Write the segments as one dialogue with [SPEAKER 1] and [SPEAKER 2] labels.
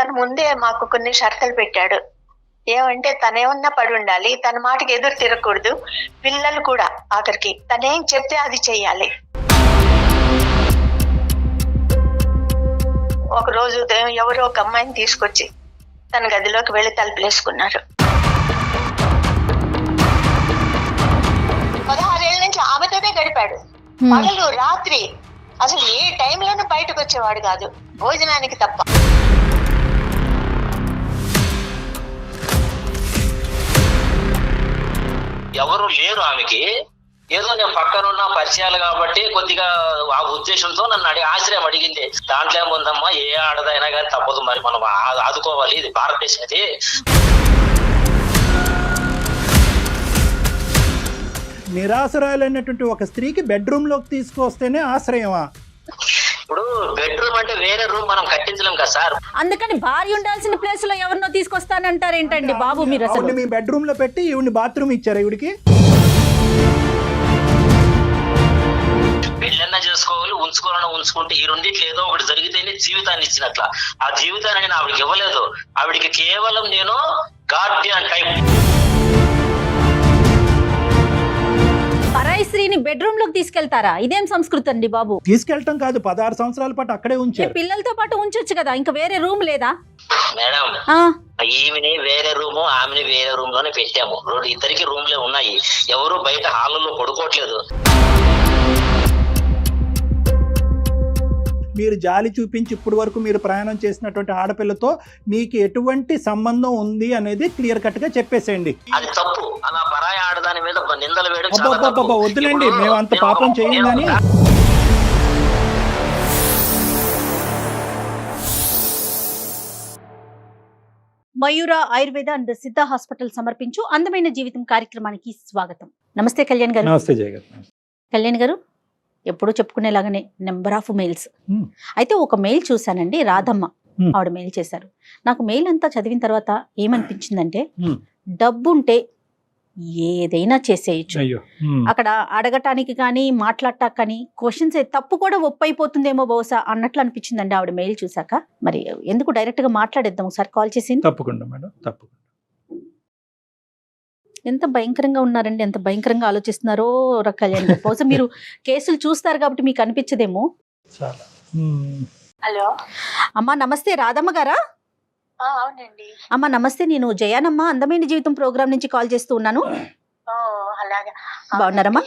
[SPEAKER 1] తను ముందే మాకు కొన్ని షరతులు పెట్టాడు. ఏమంటే తనేమన్నా పడి ఉండాలి, తన మాటకి ఎదురు తిరగకూడదు, పిల్లలు కూడా ఆఖరికి తనేం చెప్తే అది చెయ్యాలి. ఒక రోజు ఉదయం ఎవరో ఒక అమ్మాయిని తీసుకొచ్చి తన గదిలోకి వెళ్లి తలుపులేసుకున్నారు. 16 ఏళ్ల నుంచి ఆమెతోనే గడిపాడు. పగలు రాత్రి అసలు ఏ టైంలోనూ బయటకు వచ్చేవాడు కాదు, భోజనానికి తప్ప.
[SPEAKER 2] ఎవరు లేరు ఆమెకి. ఏదో నేను పక్కన ఉన్న పరిచయాలు కాబట్టి కొద్దిగా ఆ ఉద్దేశంతో నన్ను ఆశ్రయం అడిగింది. దాంట్లో ఏముందమ్మా, ఏ ఆడదైనా కానీ తప్పదు, మరి మనం ఆదుకోవాలి, ఇది భారతదేశం. ఇది
[SPEAKER 3] నిరాశ్రయాలైనటువంటి ఒక స్త్రీకి బెడ్రూమ్ లోకి తీసుకొస్తేనే ఆశ్రయమా?
[SPEAKER 2] ఇప్పుడు బెడ్రూమ్ అంటే వేరే రూమ్ మనం కట్టించలేం కదా సార్.
[SPEAKER 4] అందుకని భార్య ఉండాల్సిన ప్లేస్ లో ఎవరినో తీసుకొస్తానంటారు ఏంటండి బాబు మీరు? అసలు
[SPEAKER 3] మీ బెడ్రూమ్ లో పెట్టి ఈవిని బాత్రూమ్ ఇచ్చారు ఈవిడికి?
[SPEAKER 2] పెళ్ళన్నా చేసుకోవాలి, ఉంచుకోవాలన్నా ఉంచుకుంటే ఈ రెండిట్లు ఏదో ఒకటి జరిగితేనే జీవితాన్ని ఇచ్చినట్ల. ఆ జీవితాన్ని నేను ఆవిడకి ఇవ్వలేదు. ఆవిడికి కేవలం నేను గార్డియన్ టైప్.
[SPEAKER 4] పరాయి స్త్రీని బెడ్రూమ్ లోకి తీసుకెళ్తారా? ఇదేం సంస్కృతి అండి బాబు?
[SPEAKER 3] తీసుకెళ్ళటం కాదు, 16 సంవత్సరాల పాటు అక్కడే ఉంచారు.
[SPEAKER 4] పిల్లలతో పాటు ఉంచొచ్చు కదా, ఇంకా వేరే రూమ్ లేదా?
[SPEAKER 2] మేడం, ఈమెని వేరే రూము, ఆమెని వేరే రూమ్ లోనే పెట్టాము. ఇద్దరికి రూమ్లే ఉన్నాయి. ఎవరు బయట హాల్లో పడుకోవట్లేదు.
[SPEAKER 3] మీరు జాలి చూపించి ఇప్పుడు వరకు మీరు ప్రయాణం చేసినటువంటి ఆడపిల్లతో మీకు ఎటువంటి సంబంధం ఉంది అనేది క్లియర్ కట్ గా చెప్పేసేయండి.
[SPEAKER 2] అది తప్పు. అలా పరాయి ఆడదాని మీద నిందలు వేయడం చాలా తప్పు.
[SPEAKER 3] వద్దులేండి, మేము అంత పాపం చేయం. కానీ
[SPEAKER 4] మయూర ఆయుర్వేద అండ్ సిద్ధ హాస్పిటల్ సమర్పించు అందమైన జీవితం కార్యక్రమానికి స్వాగతం. నమస్తే కళ్యాణ్ గారు.
[SPEAKER 3] నమస్తే జయ గారు.
[SPEAKER 4] కళ్యాణ్ గారు, ఎప్పుడూ చెప్పుకునేలాగానే నెంబర్ ఆఫ్ మెయిల్స్. అయితే ఒక మెయిల్ చూసానండి, రాధమ్మ ఆవిడ మెయిల్ చేశారు. నాకు మెయిల్ అంతా చదివిన తర్వాత ఏమనిపించిందంటే, డబ్బుంటే ఏదైనా చేసేయచ్చు. అక్కడ అడగటానికి కానీ మాట్లాడటానికి కానీ క్వశ్చన్స్ తప్పు కూడా ఒప్పైపోతుందేమో బహుశా అన్నట్లు అనిపించిందండి ఆవిడ మెయిల్ చూసాక. మరి ఎందుకు డైరెక్ట్ గా మాట్లాడేద్దాం ఒకసారి కాల్ చేసి.
[SPEAKER 3] తప్పకుండా మేడం, తప్పకుండా.
[SPEAKER 4] ఎంత భయంకరంగా ఉన్నారండి, ఎంత భయంకరంగా ఆలోచిస్తున్నారో కళ్యాణ్ గారు. బహుశా మీరు కేసులు చూస్తారు కాబట్టి మీకు అనిపించదేమో.
[SPEAKER 1] హలో
[SPEAKER 4] అమ్మా, నమస్తే. రాధమ్మ గారా?
[SPEAKER 1] అవునండి.
[SPEAKER 4] అమ్మా నమస్తే, నేను జయానమ్మ అందమైన జీవితం ప్రోగ్రామ్ నుంచి కాల్ చేస్తూ ఉన్నాను. బాగున్నారమ్మా?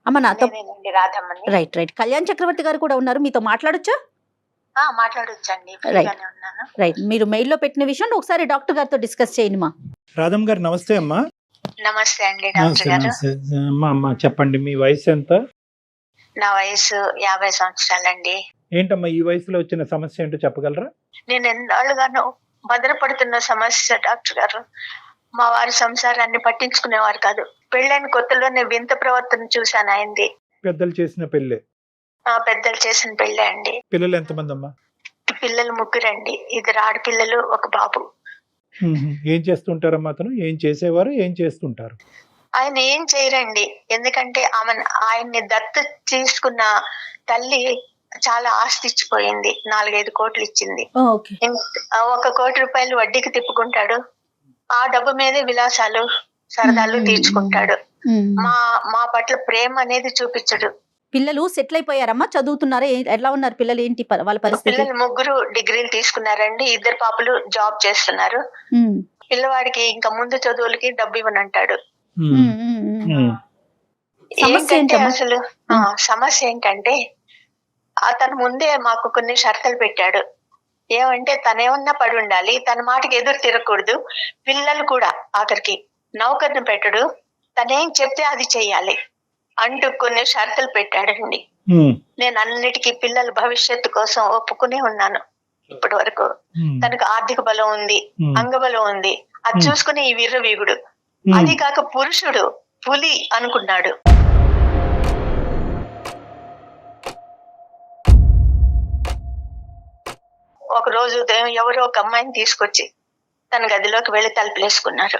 [SPEAKER 4] అమ్మ నాతో రైట్ రైట్ కళ్యాణ్ చక్రవర్తి గారు కూడా ఉన్నారు, మీతో మాట్లాడొచ్చా?
[SPEAKER 1] మాట్లాడొచ్చండి.
[SPEAKER 4] రైట్, మీరు మెయిల్లో పెట్టిన విషయం ఒకసారి డాక్టర్ గారితో డిస్కస్ చేయండి. మా
[SPEAKER 3] రాధమ్మ గారు నమస్తే అమ్మా.
[SPEAKER 1] నమస్తే అండి డాక్టర్ గారు.
[SPEAKER 3] అమ్మా చెప్పండి, మీ వయసు ఎంత?
[SPEAKER 1] నా వయసు 50 సంవత్సరాలండి.
[SPEAKER 3] ఏంటమ్మా ఈ వయసులో వచ్చిన సమస్య ఏంటో చెప్పగలరా?
[SPEAKER 1] నేను ఎన్నాళ్ళుగానో భద్రపడుతున్న సమస్య డాక్టర్ గారు. మా వారి సంసారాన్ని పట్టించుకునేవారు కాదు. పెళ్ళైన కొత్తలోనే వింత ప్రవర్తన చూశాను ఆయనది.
[SPEAKER 3] పెద్దలు చేసిన పెళ్ళే?
[SPEAKER 1] పెద్దలు చేసిన పెళ్ళే అండి.
[SPEAKER 3] పిల్లలు ఎంతమంది అమ్మా?
[SPEAKER 1] పిల్లలు 3 అండి. 2 ఆడపిల్లలు, 1 బాబు.
[SPEAKER 3] ఏం చేస్తుంటారమ్మా అతను? ఏం చేసేవారు, ఏం చేస్తుంటారు?
[SPEAKER 1] ఆయన ఏం చేయరండి, ఎందుకంటే ఆయన్ని దత్తత తీసుకున్న తల్లి చాలా ఆస్తి ఇచ్చిపోయింది. 4-5 కోట్లు ఇచ్చింది. 1 కోటి రూపాయలు వడ్డీకి తిప్పుకుంటాడు. ఆ డబ్బు మీదే విలాసాలు సరదాలు తీర్చుకుంటాడు. మా పట్ల ప్రేమ అనేది చూపించడు.
[SPEAKER 4] పిల్లలు సెటిల్ అయిపోయారమ్మా, చదువుతున్నారా? ఎలా ఉన్నారు పిల్లలు? ఏంటి వాళ్ళ పరిస్థితి?
[SPEAKER 1] పిల్లలు 3 డిగ్రీలు తీసుకున్నారండి. 2 పాపలు జాబ్ చేస్తున్నారు. పిల్లవాడికి ఇంకా ముందు చదువులకి డబ్బు ఇవ్వనంటాడు. అసలు సమస్య ఏంటంటే, అతను ముందే మాకు కొన్ని షరతులు పెట్టాడు. ఏమంటే తనేమన్నా పడి ఉండాలి, తన మాటకి ఎదురు తిరగకూడదు, పిల్లలు కూడా ఆఖరికి నౌకర్ని పెట్టడు, తనేం చెప్తే అది చెయ్యాలి అంటూ కొన్ని షరతులు పెట్టాడండి. నేను అన్నిటికీ పిల్లల భవిష్యత్తు కోసం ఒప్పుకునే ఉన్నాను ఇప్పటి వరకు. తనకు ఆర్థిక బలం ఉంది, అంగబలం ఉంది. అది చూసుకుని ఈ వీరుడు, అది కాక పురుషుడు పులి అనుకున్నాడు. ఒక రోజు ఉదయం ఎవరో ఒక అమ్మాయిని తీసుకొచ్చి తన గదిలోకి వెళ్లి తలుపులేసుకున్నారు.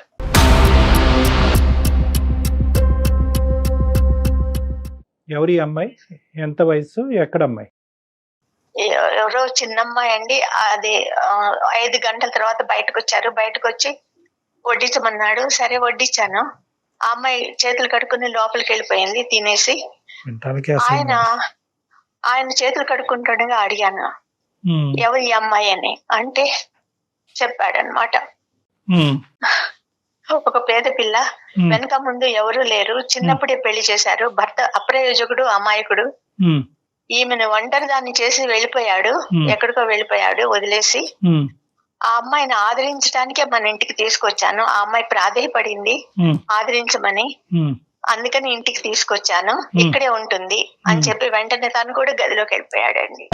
[SPEAKER 3] ఎవరి అమ్మాయి? ఎంత వయసు? ఎక్కడ అమ్మాయి?
[SPEAKER 1] ఎవరో చిన్నమ్మాయి అండి. అది 5 గంటల తర్వాత బయటకు వచ్చారు. బయటకు వచ్చి వడ్డించమన్నాడు. సరే వడ్డించాను. ఆ అమ్మాయి చేతులు కడుక్కుని లోపలికి వెళ్ళిపోయింది తినేసి. ఆయన చేతులు కడుక్కుంటుండగా అడిగాను, ఎవరు ఈ అమ్మాయి అని. అంటే చెప్పాడనమాట, ఒక పేద పిల్ల, వెనక ముందు ఎవరూ లేరు, చిన్నప్పుడే పెళ్లి చేశారు, భర్త అప్రయోజకుడు, అమాయకుడు, ఈమెను ఒంటరిదాన్ని చేసి వెళ్ళిపోయాడు, ఎక్కడికో వెళ్ళిపోయాడు వదిలేసి. ఆ అమ్మాయిని ఆదరించడానికే మన ఇంటికి తీసుకొచ్చాను. ఆ అమ్మాయి ప్రాధేయపడింది ఆదరించమని, అందుకని ఇంటికి తీసుకొచ్చాను, ఇక్కడే ఉంటుంది అని చెప్పి వెంటనే తను కూడా గదిలోకి వెళ్ళిపోయాడండి.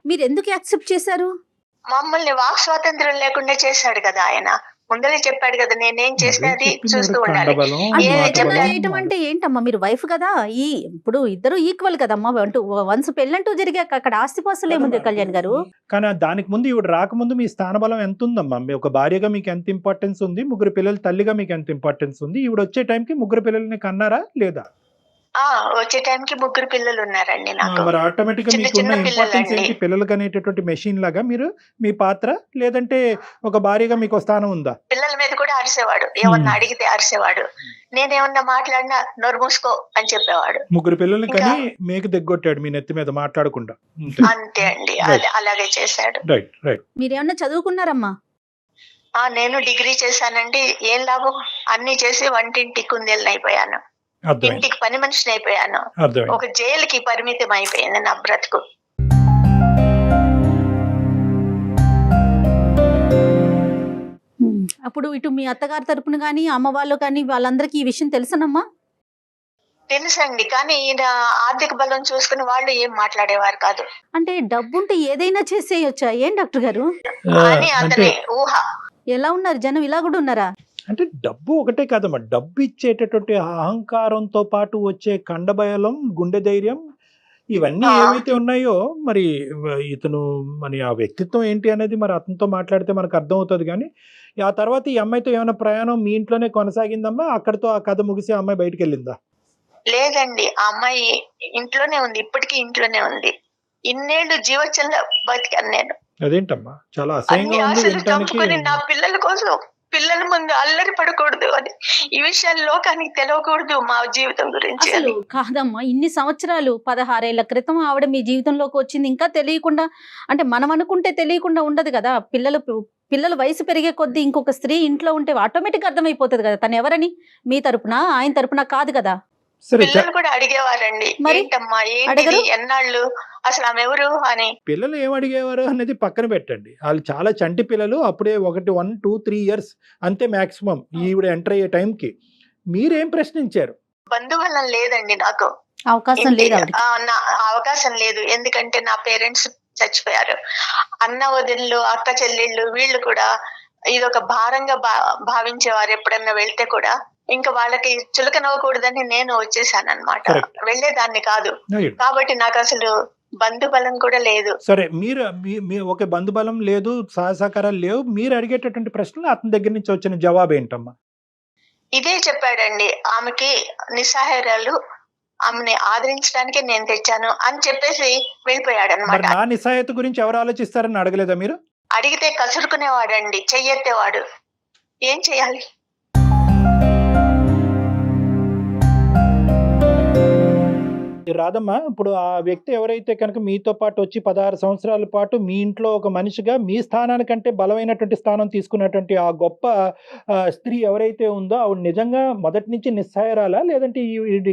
[SPEAKER 4] మీరు ఎందుకు యాక్సెప్ట్ చేశారు?
[SPEAKER 1] మమ్మల్ని వాక్ స్వాతంత్రం లేకుండా చేశాడు కదా ఆయన. ముందరే చెప్పాడు కదా, నేనేం చేసినా అది చూస్తూ ఉండాలి.
[SPEAKER 4] చేయటం అంటే ఏంటమ్మా, మీరు వైఫ్ కదా, ఇప్పుడు ఇద్దరు ఈక్వల్ కదమ్మా. వన్స్ పెళ్ళంటూ జరిగాక అక్కడ ఆస్తిపాస్తులు ఏముంది కళ్యాణ్ గారు?
[SPEAKER 3] కానీ దానికి ముందు ఇవి రాకముందు మీ స్థానబలం ఎంత ఉందమ్మా? మీ ఒక భార్యగా మీకు ఎంత ఇంపార్టెన్స్ ఉంది, ముగ్గురు పిల్లల తల్లిగా మీకు ఎంత ఇంపార్టెన్స్ ఉంది? ఇవి వచ్చే టైంకి ముగ్గురు పిల్లల్ని కన్నారా లేదా?
[SPEAKER 1] వచ్చే టైంకి ముగ్గురు పిల్లలు ఉన్నారండి నాకు.
[SPEAKER 3] మరి ఆటోమేటిక్ గా మీకు ఉన్న ఇంపార్టెన్స్ ఏంటి? పిల్లలకి అనేటటువంటి మెషిన్ లాగా మీరు మీ పాత్ర, లేదంటే ఒక భార్యగా మీకు స్థానం ఉందా?
[SPEAKER 1] పిల్లల మీద కూడా అరిసేవాడు, ఏమన్నా అడిగితే అరిసేవాడు. నేనేమన్నా మాట్లాడినా నోరు మూసుకో అని చెప్పేవాడు.
[SPEAKER 3] ముగ్గురు పిల్లల్ని కానీ మీకు దిగ్గొట్టాడు మీ నెత్తి మీద మాట్లాడకుండా.
[SPEAKER 1] అంతే అండి, అలాగే చేశాడు.
[SPEAKER 3] Right right.
[SPEAKER 4] మీరేమన్నా చదువుకున్నారమ్మా?
[SPEAKER 1] నేను డిగ్రీ చేశానండి. ఏం లాభం, అన్ని చేసి వంటింటి కుందేళ్ళని అయిపోయాను, ఇంటికి పని మనిషిని అయిపోయాను, ఒక జైలుకి పరిమితం అయిపోయింది నా బ్రతుకు.
[SPEAKER 4] అప్పుడు ఇటు మీ అత్తగారి తరపున గానీ అమ్మ వాళ్ళు కానీ వాళ్ళందరికీ ఈ విషయం తెలుసనమ్మా?
[SPEAKER 1] తెలుసండి, కానీ ఈయన ఆర్థిక బలం చూసుకుని వాళ్ళు ఏం మాట్లాడేవారు కాదు.
[SPEAKER 4] అంటే డబ్బుంటే ఏదైనా చేసేయొచ్చా ఏం డాక్టర్ గారు
[SPEAKER 1] అని అతని ఊహ.
[SPEAKER 4] ఎలా ఉన్నారు జనం, ఇలా కూడా ఉన్నారా?
[SPEAKER 3] అంటే డబ్బు ఒకటే కాదమ్మా, డబ్బు ఇచ్చేటటువంటి అహంకారంతో పాటు వచ్చే కండబయలం, గుండె ధైర్యం, ఇవన్నీ ఏవైతే ఉన్నాయో మరి ఇతను మరి ఆ వ్యక్తిత్వం ఏంటి అనేది మరి అతనితో మాట్లాడితే మనకు అర్థం అవుతుంది. కానీ ఆ తర్వాత ఈ అమ్మాయితో ఏమైనా ప్రయాణం మీ ఇంట్లోనే కొనసాగిందమ్మా? అక్కడితో ఆ కథ ముగిసి ఆ అమ్మాయి బయటకు వెళ్ళిందా?
[SPEAKER 1] లేదండి, ఆ అమ్మాయి ఇంట్లోనే ఉంది, ఇప్పటికీ ఇంట్లోనే ఉంది. ఇన్నేళ్లు జీవచంగా బతికాను నేను.
[SPEAKER 3] అదేంటమ్మా, చాలా అసహ్యంగా ఉంది.
[SPEAKER 1] నా పిల్లల కోసం, పిల్లల ముందు అల్లరి పడకూడదు అని, ఈ విషయాలు లోకానికి తెలియకూడదు మా జీవితం గురించి.
[SPEAKER 4] కాదమ్మా, ఇన్ని సంవత్సరాలు 16 ఏళ్ల క్రితం ఆవిడ మీ జీవితంలోకి వచ్చింది, ఇంకా తెలియకుండా, అంటే మనం అనుకుంటే తెలియకుండా ఉండదు కదా. పిల్లల వయసు పెరిగే కొద్దీ ఇంకొక స్త్రీ ఇంట్లో ఉంటే ఆటోమేటిక్ అర్థమైపోతుంది కదా తను ఎవరని. మీ తరపున ఆయన తరపున కాదు కదా.
[SPEAKER 1] పిల్లలు కూడా అడిగేవారండి, ఏంటమ్మా ఏంటి ఎన్నాళ్ళు, అసలు ఆమె ఎవరు అని.
[SPEAKER 3] పిల్లలు ఏం అడిగేవారు అనేది పక్కన పెట్టండి, వాళ్ళు చాలా చంటి పిల్లలు, అప్పుడే 1, 2, 3 years అంతే మాక్సిమం ఈవిడ ఎంటర్ అయ్యే టైంకి. మీరేం ప్రశ్నించారు?
[SPEAKER 1] బంధువులం లేదండి నాకు,
[SPEAKER 4] అవకాశం లేదు,
[SPEAKER 1] అవకాశం లేదు. ఎందుకంటే నా పేరెంట్స్ చచ్చిపోయారు. అన్న వదిళ్ళు, అక్క చెల్లెళ్ళు వీళ్ళు కూడా ఇదొక భారంగా భావించేవారు. ఎప్పుడన్నా వెళ్తే కూడా ఇంకా వాళ్ళకి చులకనవ్వకూడదని నేను వచ్చేసాను అనమాట, వెళ్లేదాన్ని కాదు. కాబట్టి నాకు అసలు బంధుబలం కూడా లేదు.
[SPEAKER 3] సరే, మీరు ఒక బంధుబలం లేదు, సహకారాలు లేవు, మీరు అడిగేటటువంటి ప్రశ్నలు అతని దగ్గర నుంచి వచ్చిన జవాబు ఏంటమ్మా?
[SPEAKER 1] ఇదే చెప్పాడండి, ఆమెకి నిస్సహాయాలు, ఆమెని ఆదరించడానికే నేను తెచ్చాను అని చెప్పేసి వెళ్ళిపోయాడు అనమాట.
[SPEAKER 3] నా నిస్సహాయత గురించి ఎవరు ఆలోచిస్తారని అడగలేదా మీరు?
[SPEAKER 1] అడిగితే కసురుకునేవాడండి, చెయ్యెత్తేవాడు. ఏం చెయ్యాలి?
[SPEAKER 3] రాదమ్మా, ఇప్పుడు ఆ వ్యక్తి ఎవరైతే కనుక మీతో పాటు వచ్చి 16 సంవత్సరాల పాటు మీ ఇంట్లో ఒక మనిషిగా మీ స్థానానికంటే బలమైనటువంటి స్థానం తీసుకున్నటువంటి ఆ గొప్ప స్త్రీ ఎవరైతే ఉందో ఆవిడ నిజంగా మొదటి నుంచి నిస్సహాయరాలా, లేదంటే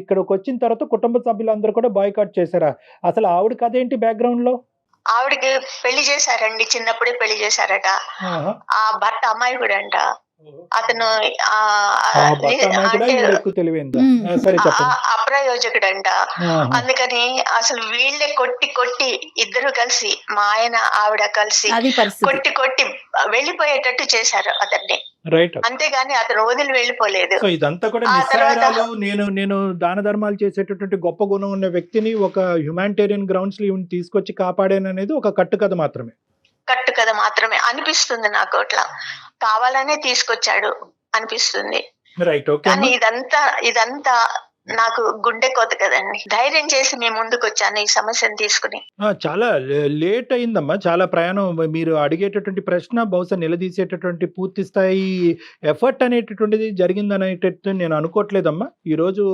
[SPEAKER 3] ఇక్కడికి వచ్చిన తర్వాత కుటుంబ సభ్యులందరూ కూడా బాయ్కాట్ చేశారా? అసలు ఆవిడ కథ ఏంటి బ్యాక్గ్రౌండ్ లో?
[SPEAKER 1] ఆవిడకి పెళ్లి చేశారండి, చిన్నప్పుడే పెళ్లి చేశారట. ఆ భర్త అమాయకుడు అంట. అతను అప్రయోజకుడంట. అందుకని అసలు వీళ్ళే కొట్టి కొట్టి ఇద్దరు కలిసి, మా ఆయన ఆవిడ కలిసి కొట్టి కొట్టి వెళ్ళిపోయేటట్టు చేశారు అతన్ని. అంతేగాని అతను వదిలి వెళ్ళిపోలేదు.
[SPEAKER 3] ఇదంతా కూడా నిస్సహాయాలు, నేను దాన ధర్మాలు చేసేటటువంటి గొప్ప గుణం ఉన్న వ్యక్తిని ఒక హ్యుమానిటేరియన్ గ్రౌండ్స్ లో తీసుకొచ్చి కాపాడాననేది ఒక కట్టుకథ మాత్రమే అనిపిస్తుంది నాకు. అట్లా కావాలనే తీసుకొచ్చాడు అనిపిస్తుంది. రైట్. ఓకే
[SPEAKER 1] కానీ
[SPEAKER 3] అమ్మా.
[SPEAKER 1] ఇదంతా నాకు గుండె కోత కదండి. ధైర్యం చేసి మేము ముందుకు వచ్చాను ఈ సమస్యను తీసుకుని.
[SPEAKER 3] చాలా లేట్ అయిందమ్మా. చాలా ప్రయాణం. మీరు అడిగేటటువంటి ప్రశ్న బహుశా నిలదీసేటటువంటి పూర్తి స్థాయి ఎఫర్ట్ అనేటటువంటిది జరిగిందనేటట్టు నేను అనుకోవట్లేదమ్మా. ఈరోజు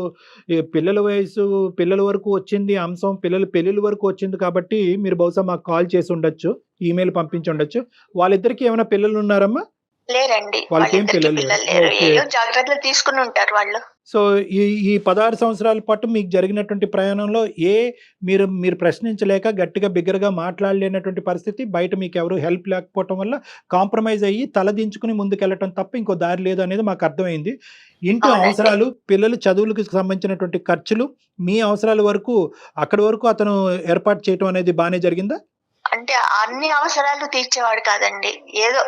[SPEAKER 3] ఈ పిల్లల వరకు వచ్చింది అంశం, పిల్లల పెళ్ళిళ్ళ వరకు వచ్చింది కాబట్టి మీరు బహుశా మాకు కాల్ చేసి ఉండొచ్చు, ఈమెయిల్ పంపించి ఉండొచ్చు. వాళ్ళిద్దరికి ఏమైనా పిల్లలు ఉన్నారమ్మా?
[SPEAKER 1] లేరండి,
[SPEAKER 3] వాళ్ళకేం
[SPEAKER 1] వాళ్ళిద్దరికి
[SPEAKER 3] పిల్లలు
[SPEAKER 1] పిల్లలు
[SPEAKER 3] లేరు.
[SPEAKER 1] లేరు.
[SPEAKER 3] ఓకే.
[SPEAKER 1] ఏయో జాగ్రత్తలు తీసుకుని ఉంటారు వాళ్ళు.
[SPEAKER 3] సో ఈ 16 సంవత్సరాల పాటు మీకు జరిగినటువంటి ప్రయాణంలో మీరు ప్రశ్నించలేక గట్టిగా బిగ్గరగా మాట్లాడలేనటువంటి పరిస్థితి, బయట మీకు ఎవరు హెల్ప్ లేకపోవటం వల్ల కాంప్రమైజ్ అయ్యి తలదించుకుని ముందుకెళ్ళటం తప్ప ఇంకో దారి లేదు అనేది మాకు అర్థమైంది. ఇంటి
[SPEAKER 1] అవునండి.
[SPEAKER 3] అవసరాలు, పిల్లలు చదువులకు సంబంధించినటువంటి ఖర్చులు, మీ అవసరాల వరకు అక్కడి వరకు అతను ఏర్పాటు చేయటం అనేది బాగానే జరిగిందా?
[SPEAKER 1] అంటే అన్ని అవసరాలు తీర్చేవాడు కాదండి. ఏదో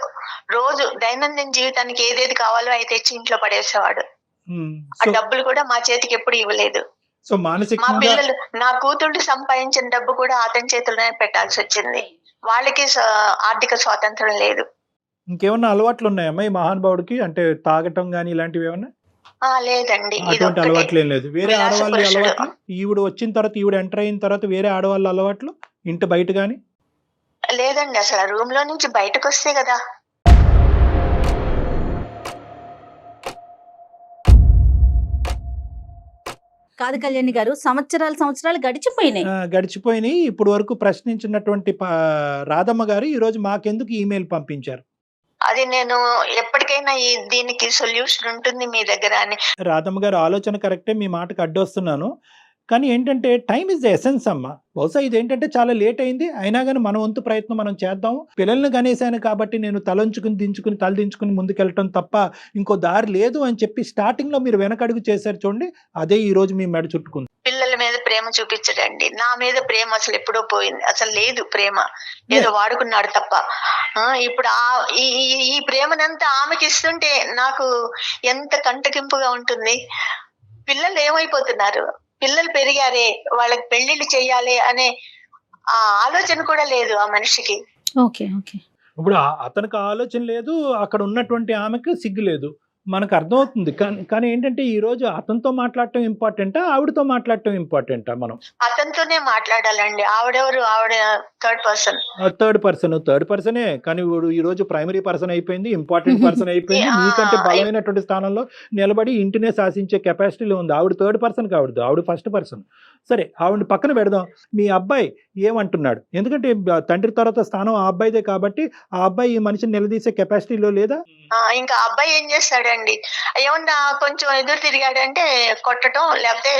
[SPEAKER 1] రోజు దైనందిన జీవితానికి ఏదేది కావాలో అవి తెచ్చి ఇంట్లో పడేసేవాడు. ఆ
[SPEAKER 3] సో
[SPEAKER 1] డబ్బులు కూడా మా చేతికి ఎప్పుడు ఇవ్వలేదు.
[SPEAKER 3] సో
[SPEAKER 1] మా
[SPEAKER 3] మానసికంగా
[SPEAKER 1] పిల్లలు, నా కూతుళ్ళు సంపాదించిన డబ్బు కూడా అతని చేతుల్లోనే పెట్టాల్సి వచ్చింది. వాళ్ళకి ఆర్థిక స్వాతంత్రం లేదు.
[SPEAKER 3] ఇంకేమన్నా అలవాట్లు ఉన్నాయమ్మా ఈ మహానుభావుడికి? అంటే తాగటం కానీ ఇలాంటివి ఏమన్నా?
[SPEAKER 1] లేదండి, ఇది
[SPEAKER 3] అటువంటి
[SPEAKER 1] ఒక్కటే.
[SPEAKER 3] అలవాట్లు ఏం లేదు. వేరే
[SPEAKER 1] విలాస
[SPEAKER 3] ఆడవాళ్ళ
[SPEAKER 1] పురుషుడు.
[SPEAKER 3] అలవాట్లు, ఈవిడ వచ్చిన తర్వాత, ఈవిడ ఎంటర్ అయిన తర్వాత వేరే ఆడవాళ్ళ అలవాట్లు ఇంటి బయట కానీ?
[SPEAKER 1] లేదండి, అసలు రూమ్ లో నుంచి బయటకు వస్తే కదా.
[SPEAKER 4] కాదు కళ్యాణి గారు, సంవత్సరాలు గడిచిపోయినాయి.
[SPEAKER 3] గడిచిపోయినాయి. ఇప్పుడు వరకు ప్రశ్నించినటువంటి రాధమ్మ గారు ఈరోజు మాకెందుకు ఈమెయిల్ పంపించారు?
[SPEAKER 1] అది నేను ఎప్పటికైనా దీనికి సొల్యూషన్ ఉంటుంది మీ దగ్గర అని.
[SPEAKER 3] రాధమ్మ గారు ఆలోచన కరెక్టే, మీ మాటకు అడ్డొస్తున్నాను. కానీ ఏంటంటే టైం ఇస్ ద ఎసెన్స్ అమ్మ. బహుశా ఇదేంటంటే చాలా లేట్ అయింది, అయినా కానీ మన వంతు ప్రయత్నం మనం చేద్దాం. పిల్లల్ని కనేసాను కాబట్టి నేను తలదించుకుని ముందుకెళ్ళటం తప్ప ఇంకో దారి లేదు అని చెప్పి స్టార్టింగ్లో మీరు వెనకడుగు చేశారు చూడండి, అదే ఈ రోజు మీ మెడ చుట్టుకుంది.
[SPEAKER 1] పిల్లల మీద ప్రేమ చూపించడండి. నా మీద ప్రేమ అసలు ఎప్పుడో పోయింది, అసలు లేదు ప్రేమ. ఏదో వాడుకున్నాడు తప్ప. ఇప్పుడు ఈ ప్రేమనంతా ఆమెకి ఇస్తుంటే నాకు ఎంత కంటకింపుగా ఉంటుంది. పిల్లలు ఏమైపోతున్నారు, పిల్లలు పెరిగారే, వాళ్ళకి పెళ్లిళ్ళు చెయ్యాలి అనే ఆ ఆలోచన కూడా లేదు ఆ మనిషికి.
[SPEAKER 4] Okay okay.
[SPEAKER 3] ఇప్పుడు అతనికి ఆలోచన లేదు, అక్కడ ఉన్నటువంటి ఆమెకు సిగ్గు లేదు, మనకు అర్థమవుతుంది. కానీ ఏంటంటే ఈ రోజు అతనితో మాట్లాడటం ఇంపార్టెంటా, ఆవిడతో మాట్లాడటం ఇంపార్టెంటా? మనం
[SPEAKER 1] అతనితోనే మాట్లాడాలండి. ఆవిడెవరు, ఆవిడ థర్డ్
[SPEAKER 3] పర్సనే. కానీ ఈ రోజు ప్రైమరీ పర్సన్ అయిపోయింది, ఇంపార్టెంట్ పర్సన్ అయిపోయింది. మీకంటే బలమైనటువంటి స్థానంలో నిలబడి ఇంటినే శాసించే కెపాసిటీలో ఉంది. ఆవిడ థర్డ్ పర్సన్ కావద్దు, ఆవిడ ఫస్ట్ పర్సన్. సరే, ఆవిడ పక్కన పెడదాం. మీ అబ్బాయి ఏమంటున్నాడు? ఎందుకంటే తండ్రి తర్వాత స్థానం ఆ అబ్బాయిదే కాబట్టి ఆ అబ్బాయి ఈ మనిషిని నిలదీసే కెపాసిటీలో లేదా?
[SPEAKER 1] ఇంకా అబ్బాయి ఏం చేస్తాడండి, ఏమన్నా కొంచెం ఎదురు తిరిగాడంటే కొట్టడం, లేకపోతే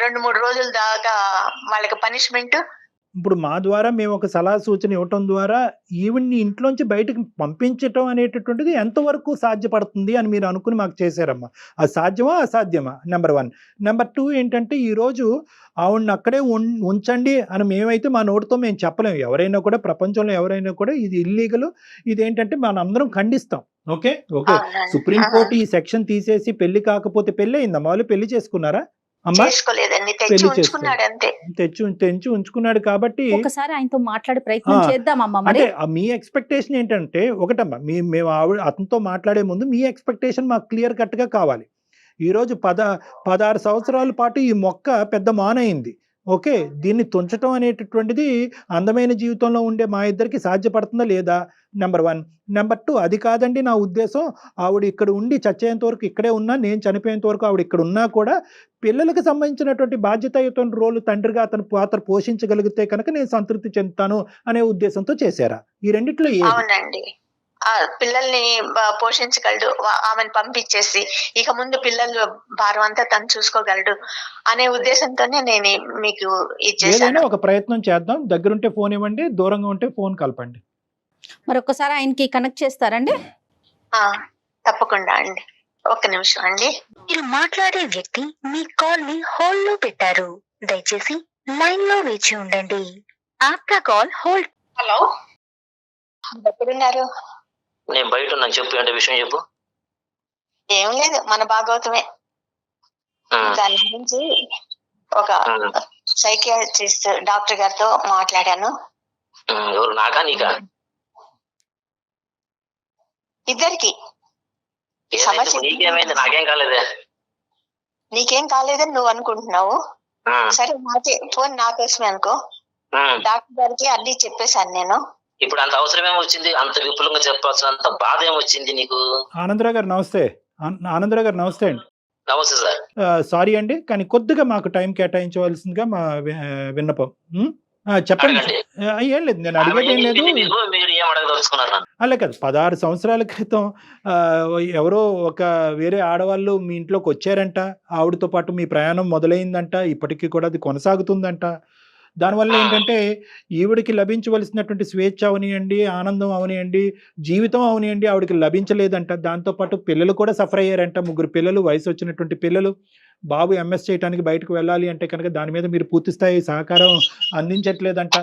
[SPEAKER 1] 2-3 రోజుల దాకా వాళ్ళకి పనిష్మెంట్.
[SPEAKER 3] ఇప్పుడు మా ద్వారా మేము ఒక సలహా సూచన ఇవ్వటం ద్వారా ఈవిడ్ని ఇంట్లోంచి బయటకు పంపించటం అనేటటువంటిది ఎంతవరకు సాధ్యపడుతుంది అని మీరు అనుకుని మాకు చేశారమ్మా. అది సాధ్యమా అసాధ్యమా? నెంబర్ 1. నెంబర్ 2 ఏంటంటే ఈరోజు ఆవిడని అక్కడే ఉంచండి అని మేమైతే మా నోటితో మేము చెప్పలేము. ఎవరైనా కూడా, ప్రపంచంలో ఎవరైనా కూడా ఇది ఇల్లీగల్, ఇదేంటంటే మనం అందరం ఖండిస్తాం. ఓకే. సుప్రీంకోర్టు ఈ సెక్షన్ తీసేసి పెళ్లి కాకపోతే పెళ్లి అయిందమ్మా, వాళ్ళు పెళ్లి చేసుకున్నారా అమ్మా? తెచ్చి ఉంచుకున్నాడు కాబట్టి
[SPEAKER 4] ఒకసారి ఆయనతో మాట్లాడే ప్రయత్నం చేద్దామమ్మా. మరి
[SPEAKER 3] అంటే మీ ఎక్స్పెక్టేషన్ ఏంటంటే, ఒకటమ్మా, మేము అతనితో మాట్లాడే ముందు మీ ఎక్స్పెక్టేషన్ మాకు క్లియర్ కట్ గా కావాలి. ఈరోజు 16 సంవత్సరాల పాటు ఈ మొక్క పెద్ద మానైంది. ఓకే, దీన్ని తుంచటం అనేటటువంటిది అందమైన జీవితంలో ఉండే మా ఇద్దరికి సాధ్యపడుతుందా లేదా? నెంబర్ 1. నెంబర్ 2, అది కాదండి నా ఉద్దేశం. ఆవిడ ఇక్కడ ఉండి చచ్చేంత వరకు ఇక్కడే ఉన్నా, నేను చనిపోయేంత వరకు ఆవిడ ఇక్కడ ఉన్నా కూడా పిల్లలకు సంబంధించినటువంటి బాధ్యతాయుత రోలు తండ్రిగా అతను పాత్ర పోషించగలిగితే కనుక నేను సంతృప్తి చెందుతాను అనే ఉద్దేశంతో చేశారా? ఈ రెండిట్లో
[SPEAKER 1] అవునండి, పిల్లల్ని పోషించగలడు, ఆమెను పంపించేసి ఇక ముందు పిల్లలు భారం అంతా తను చూసుకోగలడు అనే ఉద్దేశంతోనే నేను మీకు
[SPEAKER 3] ఏదైనా ఒక ప్రయత్నం చేద్దాం. దగ్గరుంటే ఫోన్ ఇవ్వండి, దూరంగా ఉంటే ఫోన్ కలపండి.
[SPEAKER 4] మరొకసారి ఆయనకి కనెక్ట్ చేస్తారండి?
[SPEAKER 1] తప్పకుండా అండి. ఒక్క నిమిషం అండి.
[SPEAKER 5] మీరు మాట్లాడే వ్యక్తి మీ కాల్ ని హోల్డ్ లో పెట్టారు, దయచేసి లైన్ లో వేచి ఉండండి. ఆప్కా కాల్ హోల్డ్.
[SPEAKER 1] హలో, ఎక్కడున్నారు?
[SPEAKER 2] నేను బయట ఉన్నాను. చెప్పు, అంటే విషయం చెప్పు.
[SPEAKER 1] ఏం లేదు, మన భాగవతమే. దాని గురించి ఒక సైకియాట్రిస్ట్ డాక్టర్ గారితో మాట్లాడాను.
[SPEAKER 2] ఎవరు, నాకా నీకా?
[SPEAKER 1] ఇద్దరికి
[SPEAKER 2] ఏమైంది?
[SPEAKER 1] సమస్య
[SPEAKER 2] నీకేమైంది? నాకేం కాలేదే.
[SPEAKER 1] నీకేం కాలేదని నువ్వు అనుకుంటున్నావు. సరే, నాకే ఫోన్ నాకోసమే అనుకో. డాక్టర్ గారికి అన్ని చెప్పేశాను నేను.
[SPEAKER 2] ఇప్పుడు అంత అవసరం ఏమొచ్చింది? అంత విపులంగా చెప్పాల్సిన అంత బాధ ఏమొచ్చింది నీకు?
[SPEAKER 3] ఆనందరావు గారు నమస్తే. ఆనందరావు గారు నమస్తే అండి.
[SPEAKER 2] నమస్తే సార్.
[SPEAKER 3] సారీ అండి, కానీ కొద్దిగా మాకు టైం కేటాయించవలసిందిగా మా విన్నపం. చెప్పండి. ఏం లేదు, నేను అడిగేది ఏం లేదు.
[SPEAKER 2] మీరు ఏం అడగదలుచుకున్నారు?
[SPEAKER 3] అలా కాదు, 16 సంవత్సరాల క్రితం ఎవరో ఒక వేరే ఆడవాళ్ళు మీ ఇంట్లోకి వచ్చారంట, ఆవిడతో పాటు మీ ప్రయాణం మొదలైందంట, ఇప్పటికీ కూడా అది కొనసాగుతుందంట. దానివల్ల ఏంటంటే ఈవిడికి లభించవలసినటువంటి స్వేచ్ఛ అవనియండి, ఆనందం అవనియండి, జీవితం అవనియండి, ఆవిడకి లభించలేదంట. దాంతోపాటు పిల్లలు కూడా సఫర్ అయ్యారంట. 3 పిల్లలు, వయసు వచ్చినటువంటి పిల్లలు. బాబు ఎంఎస్ చేయడానికి బయటకు వెళ్ళాలి అంటే కనుక దాని మీద మీరు పూర్తి స్థాయి సహకారం అందించట్లేదంట.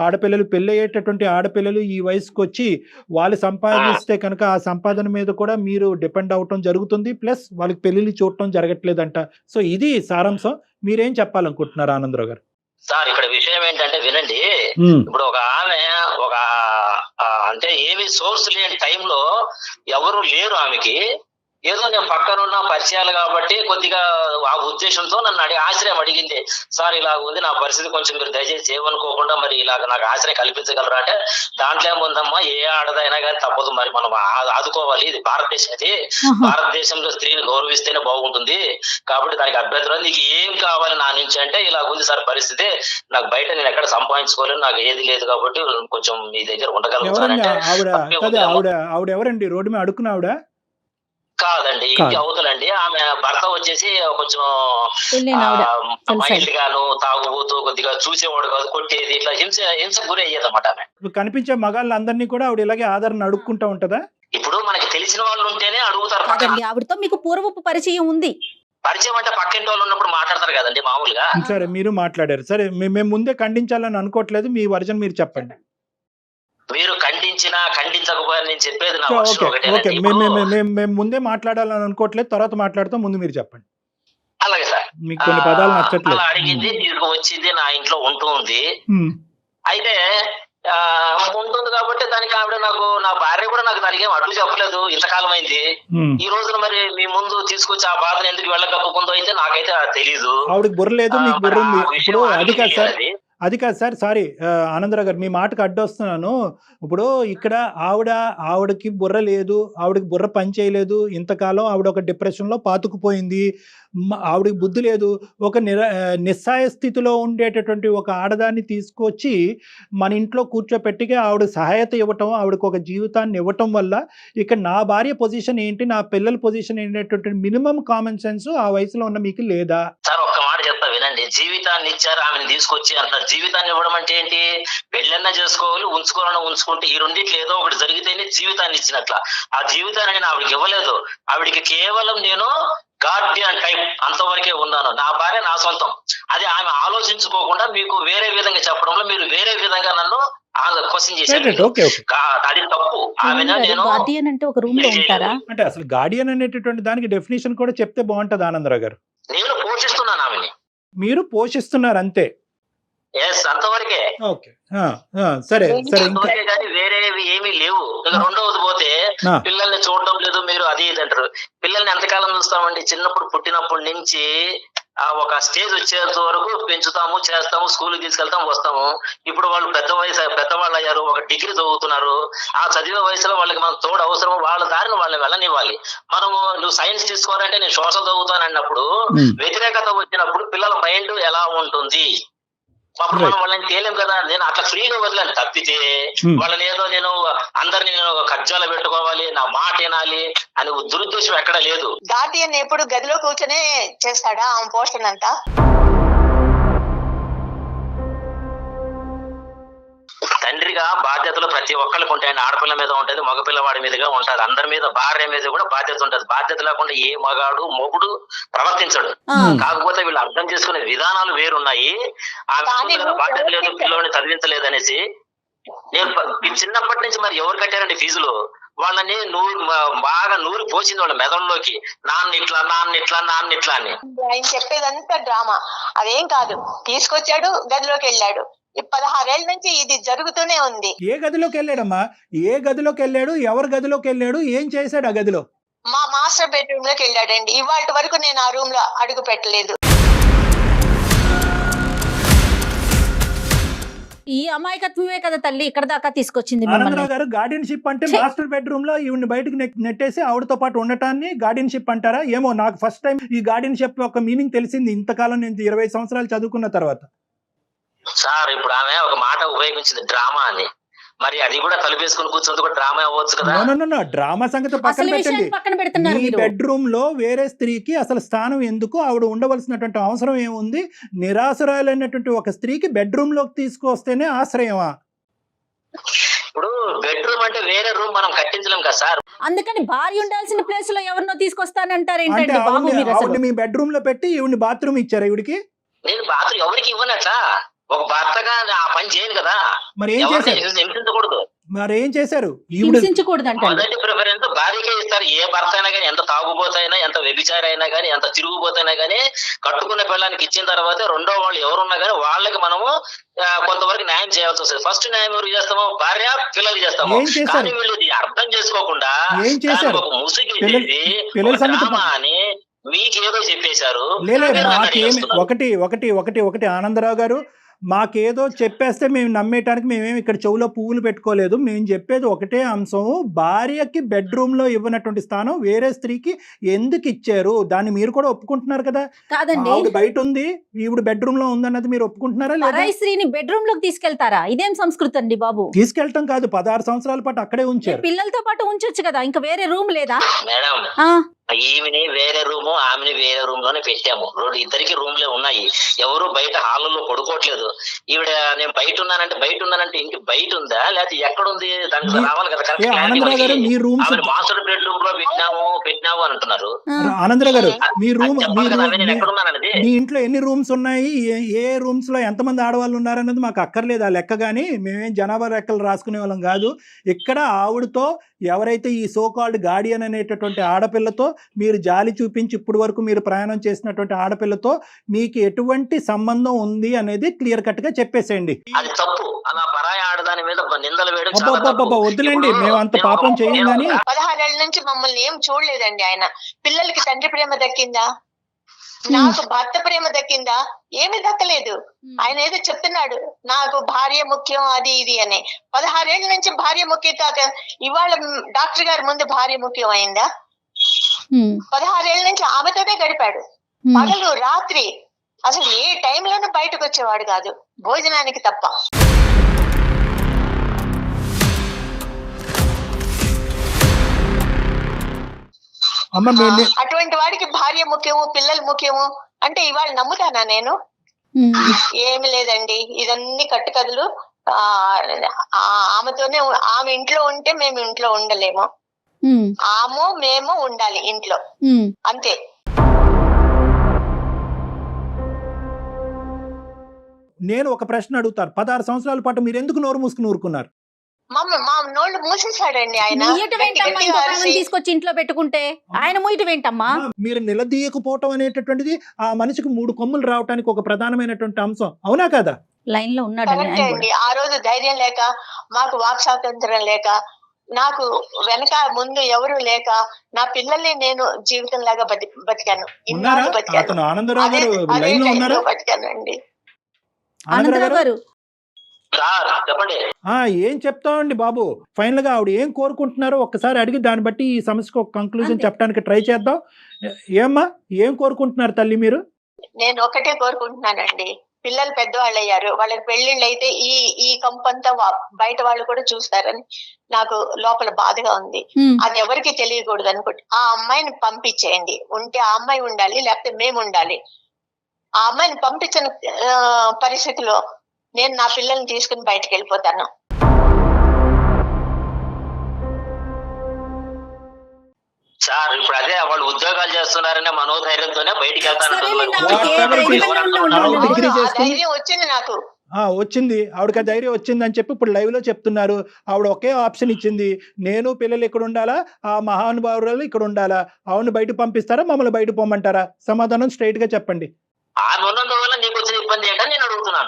[SPEAKER 3] ఆడపిల్లలు, పెళ్ళి అయ్యేటటువంటి ఆడపిల్లలు ఈ వయసుకు వచ్చి వాళ్ళు సంపాదిస్తే కనుక ఆ సంపాదన మీద కూడా మీరు డిపెండ్ అవటం జరుగుతుంది. ప్లస్ వాళ్ళకి పెళ్ళిళ్ళు చూడటం జరగట్లేదంట. సో ఇది సారాంశం. మీరేం చెప్పాలనుకుంటున్నారు ఆనందరావు గారు?
[SPEAKER 2] సార్, ఇక్కడ విషయం ఏంటంటే వినండి. ఇప్పుడు ఒక ఆమె అంటే ఏమి సోర్స్ లేని టైంలో ఎవరు లేరు ఆమెకి. ఏదో నేను పక్కనున్న పరిచయాలు కాబట్టి కొద్దిగా ఆ ఉద్దేశంతో నన్ను ఆశ్రయం అడిగింది. సార్, ఇలాగ ఉంది నా పరిస్థితి, కొంచెం మీరు దయచేసి ఏమనుకోకుండా మరి ఇలాగ నాకు ఆశ్రయం కల్పించగలరా అంటే, దాంట్లో ఏముందమ్మా, ఏ ఆడదైనా కానీ తప్పదు, మరి మనం ఆదుకోవాలి, ఇది భారతదేశం, ఇది భారతదేశంలో స్త్రీని గౌరవిస్తేనే బాగుంటుంది, కాబట్టి దానికి అభ్యంతరం, నీకు ఏం కావాలి నా నుంచి అంటే, ఇలాగ ఉంది సార్ పరిస్థితి, నాకు బయట నేను ఎక్కడ సంపాదించుకోలేను, నాకు ఏది లేదు, కాబట్టి కొంచెం మీ దగ్గర ఉండగలుగుతానంటే.
[SPEAKER 3] ఆవిడ ఎవరండి? రోడ్డు మీద అడుక్కున్న ఆవిడ
[SPEAKER 2] కాదండి, ఇంటి అవతలండి. ఆమె భర్త వచ్చేసి కొంచెం మైల్డ్ గాను, తాగుబోతూ, కొద్దిగా చూసేవాడు కాదు, కొట్టేది, ఇట్లా హింస గురి అయ్యేది అన్నమాట. ఆమె
[SPEAKER 3] కనిపించే మగాళ్ళందరినీ కూడా ఆవిడ ఇలాగే ఆదరణ అడుక్కుంటా ఉంటదా?
[SPEAKER 2] ఇప్పుడు మనకి తెలిసిన వాళ్ళు ఉంటేనే అడుగుతారు.
[SPEAKER 4] ఆవిడతో మీకు పూర్వపు పరిచయం ఉంది?
[SPEAKER 2] పరిచయం అంటే పక్కింటి వాళ్ళు ఉన్నప్పుడు మాట్లాడతారు కదండి మామూలుగా.
[SPEAKER 3] సరే, మీరు మాట్లాడారు. సరే, మేము ముందే ఖండించాలని అనుకోవట్లేదు, మీ వర్జన్ మీరు చెప్పండి.
[SPEAKER 2] మీరు ఖండించినా ఖండించకపోయినా నేను చెప్పేది నా వర్షన్ ఒకటే.
[SPEAKER 3] మేము ముందే మాట్లాడాలని అనుకోవట్లేదు, తర్వాత మాట్లాడతాం, ముందు మీరు చెప్పండి.
[SPEAKER 2] అలాగే సార్.
[SPEAKER 3] మీకు కొన్ని పదాలు నచ్చట్లేదు.
[SPEAKER 2] అలా అడిగింది, తిరిగి వచ్చింది, నా ఇంట్లో ఉంటుంది. అయితే ఉంటుంది కాబట్టి దానికి ఆవిడ నాకు, నా భార్య కూడా నాకు దానికి ఏం అడ్డు చెప్పలేదు. ఇంతకాలం అయింది. ఈ రోజున మరి మీ ముందు తీసుకొచ్చి ఆ బాధను ఎందుకు వెళ్ళకపోతుందో అయితే నాకైతే తెలీదు.
[SPEAKER 3] ఆవిడకి బుర్ర లేదు, మీకు బుర్ర ఉంది. ఇప్పుడు అది కాదు సార్, సారీ ఆనందరావు గారు, మీ మాటకు అడ్డొస్తున్నాను. ఇప్పుడు ఇక్కడ ఆవిడకి బుర్ర లేదు, ఆవిడకి బుర్ర పని చేయలేదు, ఇంతకాలం ఆవిడ ఒక డిప్రెషన్లో పాతుకుపోయింది, ఆవిడకి బుద్ధి లేదు. ఒక నిస్సాయ స్థితిలో ఉండేటటువంటి ఒక ఆడదాన్ని తీసుకొచ్చి మన ఇంట్లో కూర్చోపెట్టిగా ఆవిడ సహాయత ఇవ్వటం, ఆవిడకు ఒక జీవితాన్ని ఇవ్వటం వల్ల ఇక నా భార్య పొజిషన్ ఏంటి, నా పిల్లల పొజిషన్ ఏంటంటే మినిమం కామన్ సెన్స్ ఆ వయసులో ఉన్న మీకు లేదా?
[SPEAKER 2] సార్, ఒక్క మాట చెప్తా వినండి. జీవితాన్ని ఇచ్చారు, ఆమెను తీసుకొచ్చి అంటారు. జీవితాన్ని ఇవ్వడం అంటే ఏంటి? పెళ్ళన్నా చేసుకోవాలి, ఉంచుకోవాలన్నా ఉంచుకుంటే, ఈ రెండిట్లో ఏదో ఒకటి జరిగితేనే జీవితాన్ని ఇచ్చినట్ల. ఆ జీవితాన్ని నేను ఆవిడకి ఇవ్వలేదు. ఆవిడికి కేవలం నేను గార్డియన్ టైప్ అంతవరకే ఉన్నాను. నా భార్య నా సొంతం. అది ఆమె ఆలోచించుకోకుండా మీకు వేరే విధంగా చెప్పడంలో మీరు వేరే విధంగా నన్ను క్వశ్చన్ చేశారు. అది తప్పు. ఆమెను నేను
[SPEAKER 3] అంటే అసలు గార్డియన్ అనేటటువంటి దానికి డెఫినేషన్ కూడా చెప్తే బాగుంటది ఆనందరావు గారు.
[SPEAKER 2] నేను పోషిస్తున్నాను ఆమెని.
[SPEAKER 3] మీరు పోషిస్తున్నారు అంతే.
[SPEAKER 2] అంతవరకే.
[SPEAKER 3] సరే సరే,
[SPEAKER 2] కానీ వేరేవి ఏమీ లేవు. రెండవది పోతే పిల్లల్ని చూడడం లేదు మీరు, అది ఇది అంటారు. పిల్లల్ని ఎంతకాలం చూస్తామండి? చిన్నప్పుడు పుట్టినప్పటి నుంచి ఒక స్టేజ్ వచ్చేంత వరకు పెంచుతాము, చేస్తాము, స్కూల్కి తీసుకెళ్తాము, వస్తాము. ఇప్పుడు వాళ్ళు పెద్దవాళ్ళు అయ్యారు, ఒక డిగ్రీ చదువుతున్నారు. ఆ చదివే వయసులో వాళ్ళకి మనం తోడు అవసరం, వాళ్ళ దారిని వాళ్ళని వెళ్ళనివ్వాలి. మనము నువ్వు సైన్స్ తీసుకోవాలంటే నేను సోషల్ చదువుతాను అన్నప్పుడు వ్యతిరేకత వచ్చినప్పుడు పిల్లల మైండ్ ఎలా ఉంటుంది? అప్పుడు మనం వాళ్ళని తేలేం కదా. నేను అట్లా ఫ్రీగా వదిలేను తప్పితే వాళ్ళని ఏదో నేను అందరినీ నేను కజ్జాలో పెట్టుకోవాలి, నా మాట వినాలి అని దురుద్దేశం ఎక్కడ లేదు.
[SPEAKER 1] గార్డియన్ ఎప్పుడు గదిలో కూర్చొనే చేస్తాడా ఆమె పోస్టర్ అంతా?
[SPEAKER 2] తండ్రిగా బాధ్యతలు ప్రతి ఒక్కరికి ఉంటాయండి. ఆడపిల్ల మీద ఉంటది, మగపిల్లవాడి మీదుగా ఉంటది. అందరి మీద, భార్య మీద కూడా బాధ్యత ఉంటది. బాధ్యత లేకుండా ఏ మగాడు మొగుడు ప్రవర్తించడు. కాకపోతే వీళ్ళు అర్థం చేసుకునే విధానాలు వేరున్నాయి. బాధ్యత లేదు, పిల్లని చదివించలేదు అనేసి. నేను చిన్నప్పటి నుంచి మరి ఎవరు కట్టారండి ఫీజులు? వాళ్ళని బాగా నూరి పోసింది వాళ్ళ మెదడులోకి, నాన్నిట్లా అని.
[SPEAKER 1] ఆయన చెప్పేదంతా డ్రామా, అదేం కాదు. తీసుకొచ్చాడు, గదిలోకి వెళ్ళాడు. 16 ఏళ్ల నుంచి ఇది జరుగుతూనే ఉంది.
[SPEAKER 3] ఏ గదిలోకి వెళ్ళాడమ్మా? ఏ గదిలోకి వెళ్ళాడు? ఎవరు గదిలోకి వెళ్ళాడు? ఏం చేశాడు ఆ గదిలో?
[SPEAKER 1] మా మాస్టర్ బెడ్రూమ్ లోకి వెళ్ళాడండి. ఇవాళ వరకు నేను ఆ రూమ్ లో అడుగు పెట్టలేదు.
[SPEAKER 4] ఈ అమాయకత్వమే కదా తల్లి ఇక్కడ దాకా తీసుకొచ్చింది మిమ్మల్ని.
[SPEAKER 3] ఆనందరావు గారు, గార్డియన్షిప్ అంటే
[SPEAKER 4] ఛీ!
[SPEAKER 3] మాస్టర్ బెడ్రూమ్ లో ఈవిని బయటకు నెట్టేసి ఆవిడతో పాటు ఉండటాన్ని గార్డియన్షిప్ అంటారా? ఏమో, నాకు ఫస్ట్ టైం ఈ గార్డియన్షిప్ యొక్క మీనింగ్ తెలిసింది ఇంతకాలం నేను 20 సంవత్సరాలు చదువుకున్న తర్వాత.
[SPEAKER 2] సార్ ఇప్పుడు ఆమె ఒక మాట ఉపయోగించింది, డ్రామా అని. మరి అది కూడా తలుపేసుకుని కూర్చుంది కూడా డ్రామా అవ్వచ్చు కదా.
[SPEAKER 3] నో, డ్రామా సంగతి పక్కన
[SPEAKER 4] అసలు
[SPEAKER 3] పెట్టండి.
[SPEAKER 4] విషయాన్ని పక్కన పెడుతున్నారు
[SPEAKER 3] మీ
[SPEAKER 4] మీరు.
[SPEAKER 3] బెడ్రూమ్ లో వేరే స్త్రీకి అసలు స్థానం ఎందుకు? ఆవిడ ఉండవలసినటువంటి అవసరం ఏముంది? నిరాశ్రయాలైనటువంటి ఒక స్త్రీకి బెడ్రూమ్ లోకి తీసుకొస్తేనే ఆశ్రయమా?
[SPEAKER 2] ఇప్పుడు బెడ్రూమ్ అంటే వేరే రూమ్ మనం కట్టించలేం కదా సార్.
[SPEAKER 4] అందుకని భార్య ఉండాల్సిన ప్లేస్ లో ఎవరినో తీసుకొస్తానంటారు
[SPEAKER 3] అంటే
[SPEAKER 4] ఏంటండి బాబు మీరు అసలు?
[SPEAKER 3] ఆవిడ మీ బెడ్రూమ్ లో పెట్టి ఈవిని బాత్రూమ్ ఇచ్చారా ఈవిడికి?
[SPEAKER 2] నేను బాత్రూమ్ ఎవరికి ఇవ్వనట్లా, ఒక భర్తగా ఆ పని చేయను కదా.
[SPEAKER 3] మరి ఏం చేశారు?
[SPEAKER 2] హింసించకూడదు.
[SPEAKER 3] మరి ఏం చేశారు? ఈవిడ
[SPEAKER 4] హింసించకూడదంట.
[SPEAKER 2] మొదటి ప్రిఫరెన్స్ భార్యకే ఇస్తారు. ఏ భర్త అయినా కానీ, ఎంత తాగుబోతైనా, ఎంత వ్యభిచారి అయినా కానీ, ఎంత తిరుగుబోతైనా కానీ, కట్టుకున్న పిల్లలకి ఇచ్చిన తర్వాత రెండో వాళ్ళు ఎవరున్నా కానీ వాళ్ళకి మనము కొంతవరకు న్యాయం చేయాల్సి వస్తుంది. ఫస్ట్ న్యాయం ఎవరు చేస్తామో భార్య పిల్లలకి చేస్తాము.
[SPEAKER 3] ఏం చేశారు?
[SPEAKER 2] కానీ వీళ్ళు ఇది అర్థం చేసుకోకుండా
[SPEAKER 3] ఏం చేశారు?
[SPEAKER 2] ఒక ముసుగు
[SPEAKER 3] పిల్లల సంగతి
[SPEAKER 2] డ్రామా అని మీకేదో చెప్పేశారు.
[SPEAKER 3] లేలే,
[SPEAKER 2] మీరు నన్ను
[SPEAKER 3] మాకేమి
[SPEAKER 2] అడిగేస్తున్నారు.
[SPEAKER 3] ఒకటి ఆనందరావు గారు, మాకేదో చెప్పేస్తే మేము నమ్మేయటానికి మేమేమి ఇక్కడ చెవులో పువ్వులు పెట్టుకోలేదు. మేము చెప్పేది ఒకటే అంశం, భార్యకి బెడ్రూమ్ లో ఇవ్వనటువంటి స్థానం వేరే స్త్రీకి ఎందుకు ఇచ్చారు? దాన్ని మీరు కూడా ఒప్పుకుంటున్నారు కదా?
[SPEAKER 4] కాదండి,
[SPEAKER 3] ఆవిడ బయట ఉంది, ఈవిడ బెడ్రూమ్ లో ఉందన్నది మీరు ఒప్పుకుంటున్నారా లేదా?
[SPEAKER 4] పరాయి స్త్రీని బెడ్రూమ్ లోకి తీసుకెళ్తారా? ఇదేం సంస్కృతి అండి బాబు?
[SPEAKER 3] తీసుకెళ్ళటం కాదు, 16 సంవత్సరాల పాటు అక్కడే ఉంచారు.
[SPEAKER 4] పిల్లలతో పాటు ఉంచొచ్చు కదా, ఇంకా వేరే రూమ్ లేదా?
[SPEAKER 2] మేడం,
[SPEAKER 4] ఆ,
[SPEAKER 2] ఈమెని వేరే రూము, ఆమెని వేరే రూమ్ లోనే పెట్టాము. ఇద్దరికి రూమ్లే ఉన్నాయి. ఎవరు బయట హాల్లో పడుకోవట్లేదు. ఈవిడ నేను బయట ఉన్నానంటే ఇంటి బయట ఉందా లేకపోతే ఎక్కడ ఉంది? దానికి రావాలి కదా.
[SPEAKER 3] ఆనందరావు గారు, మీ రూమ్
[SPEAKER 2] మాస్టర్ బెడ్రూమ్ లో పెట్టినాము అని అంటున్నారు.
[SPEAKER 3] ఆనందరావు గారు, మీ రూమ్
[SPEAKER 2] నేను ఎక్కడ ఉన్నానది.
[SPEAKER 3] మీ ఇంట్లో ఎన్ని రూమ్స్ ఉన్నాయి, ఏ రూమ్స్ లో ఎంతమంది ఆడవాళ్ళు ఉన్నారన్నది మాకు అక్కర్లేదు ఆ లెక్క. కానీ మేమేం జనాభా లెక్కలు రాసుకునే వాళ్ళం కాదు. ఇక్కడ ఆవిడతో ఎవరైతే ఈ సోకాల్డ్ గార్డియన్ అనేటటువంటి ఆడపిల్లతో మీరు జాలి చూపించి ఇప్పుడు వరకు మీరు ప్రయాణం చేసినటువంటి ఆడపిల్లతో మీకు ఎటువంటి సంబంధం ఉంది అనేది క్లియర్ కట్ గా చెప్పేసేయండి.
[SPEAKER 2] అది తప్పు. అలా పరాయి ఆడదాని మీద నిందలు వేయడం చాలా తప్పు.
[SPEAKER 3] వద్దులేండి, మేము అంత పాపం చేయం. కానీ
[SPEAKER 1] 16 ఏళ్ల నుంచి మమ్మల్ని ఏం చూడలేదండి ఆయన. పిల్లలకి తండ్రి ప్రేమ దక్కిందా? నాకు భర్త ప్రేమ దక్కిందా? ఏమి దక్కలేదు. ఆయన ఏదో చెప్తున్నాడు, నాకు భార్య ముఖ్యం అది ఇది అని. 16 ఏళ్ల నుంచి భార్య ముఖ్యం కాక ఇవాళ డాక్టర్ గారి ముందు భార్య ముఖ్యం అయిందా? 16 ఏళ్ల నుంచి ఆమెతోనే గడిపాడు. పగలు రాత్రి అసలు ఏ టైంలోనూ బయటకు వచ్చేవాడు కాదు, భోజనానికి తప్ప. అటువంటి వాడికి భార్య ముఖ్యము, పిల్లలు ముఖ్యము అంటే ఇవాళ నమ్ముతానా నేను? ఏమి లేదండి, ఇదన్నీ కట్టుకథలు. ఆమెతోనే, ఆమె ఇంట్లో ఉంటే మేము ఇంట్లో ఉండలేము, మేము ఉండాలి ఇంట్లో, అంతే.
[SPEAKER 3] నేను ఒక ప్రశ్న అడుగుతాను, 16 సంవత్సరాల పాటు మీరు ఎందుకు నోరు మూసుకుని ఊరుకున్నారు?
[SPEAKER 1] మా నోళ్ళు మూసేశాడండి ఆయన.
[SPEAKER 4] తీసుకొచ్చి ఇంట్లో పెట్టుకుంటే ఆయన మూయటం ఏంటమ్మా?
[SPEAKER 3] మీరు నిలదీయకపోవటం అనేటటువంటిది ఆ మనిషికి 3 కొమ్ములు రావడానికి ఒక ప్రధానమైనటువంటి అంశం, అవునా కదా?
[SPEAKER 4] లైన్ లో ఉన్నాడు
[SPEAKER 1] ఆ రోజు ధైర్యం లేక, మాకు వాక్ స్వాతంత్రం లేక, నాకు వెనక ముందు ఎవరు లేక, నా పిల్లల్ని నేను జీవితం లాగా బతికాను. బతికానండి.
[SPEAKER 4] ఆనందరావు గారు
[SPEAKER 2] చెప్పండి.
[SPEAKER 3] ఏం చెప్తామండి బాబు, ఫైనల్ గా ఆవిడ ఏం కోరుకుంటున్నారో ఒక్కసారి అడిగి దాన్ని బట్టి ఈ సమస్యకు ఒక కంక్లూజన్ చెప్పడానికి ట్రై చేద్దాం. ఏమ్మా, ఏం కోరుకుంటున్నారు తల్లి మీరు?
[SPEAKER 1] నేను ఒకటే కోరుకుంటున్నానండి, పిల్లలు పెద్దవాళ్ళు అయ్యారు, వాళ్ళకి పెళ్లిళ్ళు అయితే ఈ కంపంతా బయట వాళ్ళు కూడా చూస్తారని నాకు లోపల బాధగా ఉంది. అది ఎవరికి తెలియకూడదు అనుకుంటే ఆ అమ్మాయిని పంపించేయండి. ఉంటే ఆ అమ్మాయి ఉండాలి, లేకపోతే మేము ఉండాలి. ఆ అమ్మాయిని పంపించిన పరిస్థితిలో నేను నా పిల్లల్ని తీసుకుని బయటకు వెళ్ళిపోతాను.
[SPEAKER 2] సార్ ఇప్పుడు అదే వాళ్ళు ఉద్యోగాలు చేస్తున్నారనే మనోధైర్యంతోనే బయటికి వెళ్తాను.
[SPEAKER 1] ధైర్యం వచ్చింది నాకు.
[SPEAKER 3] వచ్చింది, ఆవిడకి ధైర్యం వచ్చింది అని చెప్పి ఇప్పుడు లైవ్ లో చెప్తున్నారు. ఆవిడ ఒకే ఆప్షన్ ఇచ్చింది, నేను పిల్లలు ఇక్కడ ఉండాలా, ఆ మహానుభావులు ఇక్కడ ఉండాలా? ఆవిడని బయట పంపిస్తారా, మమ్మల్ని బయట పోమంటారా? సమాధానం స్ట్రైట్ గా చెప్పండి.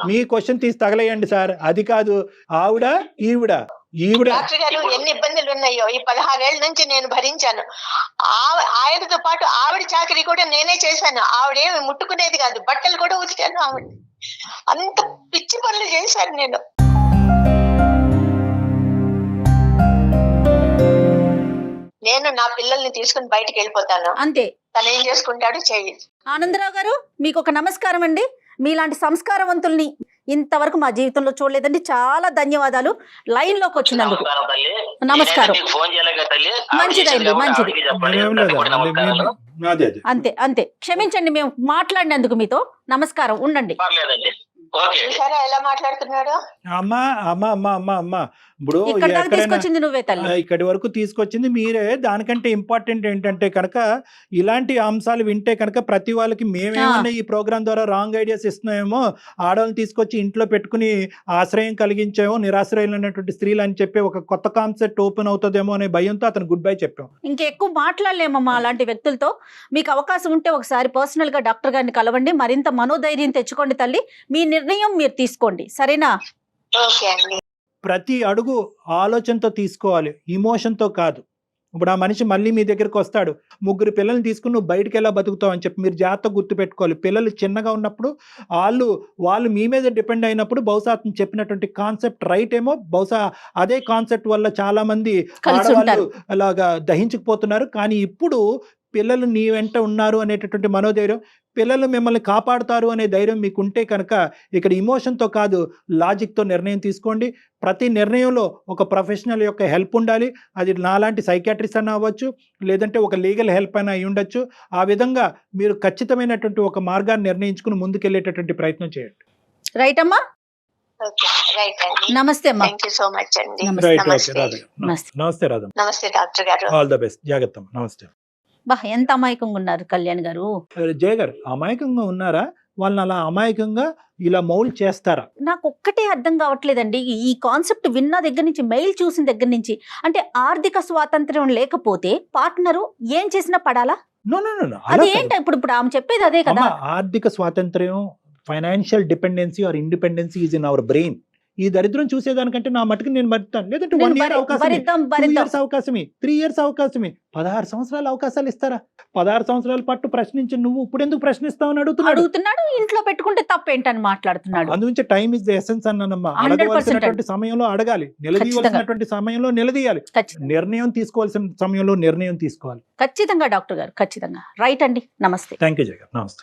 [SPEAKER 3] మీ క్వశ్చన్ తీసి తగలేయండి సార్, అది కాదు. ఆవిడ ఈవిడ ఈవిడ
[SPEAKER 1] డాక్టర్ గారు ఎన్ని ఇబ్బందులు ఉన్నాయో ఈ 16 ఏళ్ల నుంచి నేను భరించాను. ఆయనతో పాటు ఆవిడ చాకరీ కూడా నేనే చేశాను. ఆవిడేమి ముట్టుకునేది కాదు, బట్టలు కూడా ఉతికాను ఆవిడ. అంత పిచ్చి పనులు చేశాను నేను. నేను నా పిల్లల్ని తీసుకుని బయటికి వెళ్ళిపోతాను,
[SPEAKER 4] అంతే.
[SPEAKER 1] తను ఏం చేసుకుంటాడు చెయ్యి.
[SPEAKER 4] ఆనందరావు గారు మీకు ఒక నమస్కారం అండి. మీలాంటి సంస్కారవంతుల్ని ఇంతవరకు మా జీవితంలో చూడలేదండి. చాలా ధన్యవాదాలు లైన్ లోకి వచ్చినందుకు. నమస్కారం. మంచిదండి, మంచిది. అంతే అంతే, క్షమించండి మేము మాట్లాడినందుకు మీతో. నమస్కారం, ఉండండి.
[SPEAKER 1] చూసారా ఎలా మాట్లాడుతున్నాడు?
[SPEAKER 3] అమ్మా అమ్మా అమ్మా అమ్మా అమ్మా ఇప్పుడు
[SPEAKER 4] ఇక్కడ దాకా తీసుకొచ్చింది నువ్వే తల్లి.
[SPEAKER 3] ఇక్కడి వరకు తీసుకొచ్చింది మీరే. దానికంటే ఇంపార్టెంట్ ఏంటంటే కనుక ఇలాంటి అంశాలు వింటే కనుక ప్రతి వాళ్ళకి మేమేమన్నా ఈ ప్రోగ్రామ్ ద్వారా రాంగ్ ఐడియాస్ ఇస్తున్నామేమో, ఆడవాళ్ళని తీసుకొచ్చి ఇంట్లో పెట్టుకుని ఆశ్రయం కలిగించామో, నిరాశ్రయులైనటువంటి స్త్రీలు అని చెప్పి ఒక కొత్త కాన్సెప్ట్ ఓపెన్ అవుతుందేమో అనే భయంతో అతను గుడ్ బై చెప్పాం.
[SPEAKER 4] ఇంకెక్కువ మాట్లాడలేమమ్మా అలాంటి వ్యక్తులతో. మీకు అవకాశం ఉంటే ఒకసారి పర్సనల్ గా డాక్టర్ గారిని కలవండి. మరింత మనోధైర్యం తెచ్చుకోండి తల్లి. మీ నిర్ణయం మీరు తీసుకోండి, సరేనా?
[SPEAKER 1] ఓకే అండి.
[SPEAKER 3] ప్రతి అడుగు ఆలోచనతో తీసుకోవాలి, ఇమోషన్తో కాదు. ఇప్పుడు ఆ మనిషి మళ్ళీ మీ దగ్గరికి వస్తాడు, 3 పిల్లల్ని తీసుకుని నువ్వు బయటకు ఎలా బతుకుతావు అని చెప్పి మీరు జాగ్రత్తగా గుర్తుపెట్టుకోవాలి. పిల్లలు చిన్నగా ఉన్నప్పుడు వాళ్ళు మీ మీద డిపెండ్ అయినప్పుడు బహుశా అతను చెప్పినటువంటి కాన్సెప్ట్ రైట్ ఏమో, బహుశా అదే కాన్సెప్ట్ వల్ల చాలా మంది ఆడవాళ్ళు అలాగా దహించుకుపోతున్నారు. కానీ ఇప్పుడు పిల్లలు నీ వెంట ఉన్నారు అనేటటువంటి మనోధైర్యం, పిల్లలు మిమ్మల్ని కాపాడుతారు అనే ధైర్యం మీకు ఉంటే కనుక ఇక్కడ ఇమోషన్తో కాదు లాజిక్తో నిర్ణయం తీసుకోండి. ప్రతి నిర్ణయంలో ఒక ప్రొఫెషనల్ యొక్క హెల్ప్ ఉండాలి. అది నాలాంటి సైకాట్రిస్ట్ అన్న అవ్వచ్చు, లేదంటే ఒక లీగల్ హెల్ప్ అయినా అయి ఉండొచ్చు. ఆ విధంగా మీరు ఖచ్చితమైనటువంటి ఒక మార్గాన్ని నిర్ణయించుకుని ముందుకెళ్ళేటటువంటి ప్రయత్నం చేయండి.
[SPEAKER 4] రైట్ అమ్మా?
[SPEAKER 1] నమస్తే అమ్మా. థ్యాంక్ యూ సో మచ్ అండి.
[SPEAKER 3] నమస్తే రాధా.
[SPEAKER 1] నమస్తే డాక్టర్ గారు.
[SPEAKER 3] All the best. జాగ్రత్త. నమస్తే.
[SPEAKER 4] బా, ఎంత అమాయకంగా ఉన్నారు కళ్యాణ్ గారు.
[SPEAKER 3] జయ గారు అమాయకంగా ఉన్నారా? వాళ్ళని అలా అమాయకంగా ఇలా మౌల్డ్ చేస్తారా?
[SPEAKER 4] నాకు ఒక్కటే అర్థం కావట్లేదండి. ఈ కాన్సెప్ట్ విన్న దగ్గర నుంచి, మెయిల్ చూసిన దగ్గర నుంచి, అంటే ఆర్థిక స్వాతంత్ర్యం లేకపోతే పార్ట్నరు ఏం చేసినా పడాలా? అది ఏంటి? ఇప్పుడు ఆమె చెప్పేది అదే కదా.
[SPEAKER 3] ఆర్థిక స్వాతంత్ర్యం, financial dependency or independency is in our brain. ఈ దరిద్రం చూసేదానికంటే నా మటుకు నేను మర్తాను. లేదంటే 1 year అవకాశమే, 2 years అవకాశమే, 3 years అవకాశమే, 16 సంవత్సరాల అవకాశాలు ఇస్తారా? 16 సంవత్సరాల పాటు ప్రశ్నించి నువ్వు ఇప్పుడు ఎందుకు ప్రశ్నిస్తావని
[SPEAKER 4] అడుగుతున్నాడు. ఇంట్లో పెట్టుకుంటే తప్పేంటని మాట్లాడుతున్నాడు.
[SPEAKER 3] అందుగురించి టైం ఇస్ ద ఎసెన్స్ అన్నానమ్మా. అడగవలసినటువంటి సమయంలో అడగాలి, నిలదీయవలసినటువంటి సమయంలో నిలదీయాలి, నిర్ణయం తీసుకోవాల్సిన సమయంలో నిర్ణయం తీసుకోవాలి.
[SPEAKER 4] ఖచ్చితంగా డాక్టర్ గారు, ఖచ్చితంగా రైట్ అండి. నమస్తే.
[SPEAKER 3] Thank you Jagan. నమస్తే.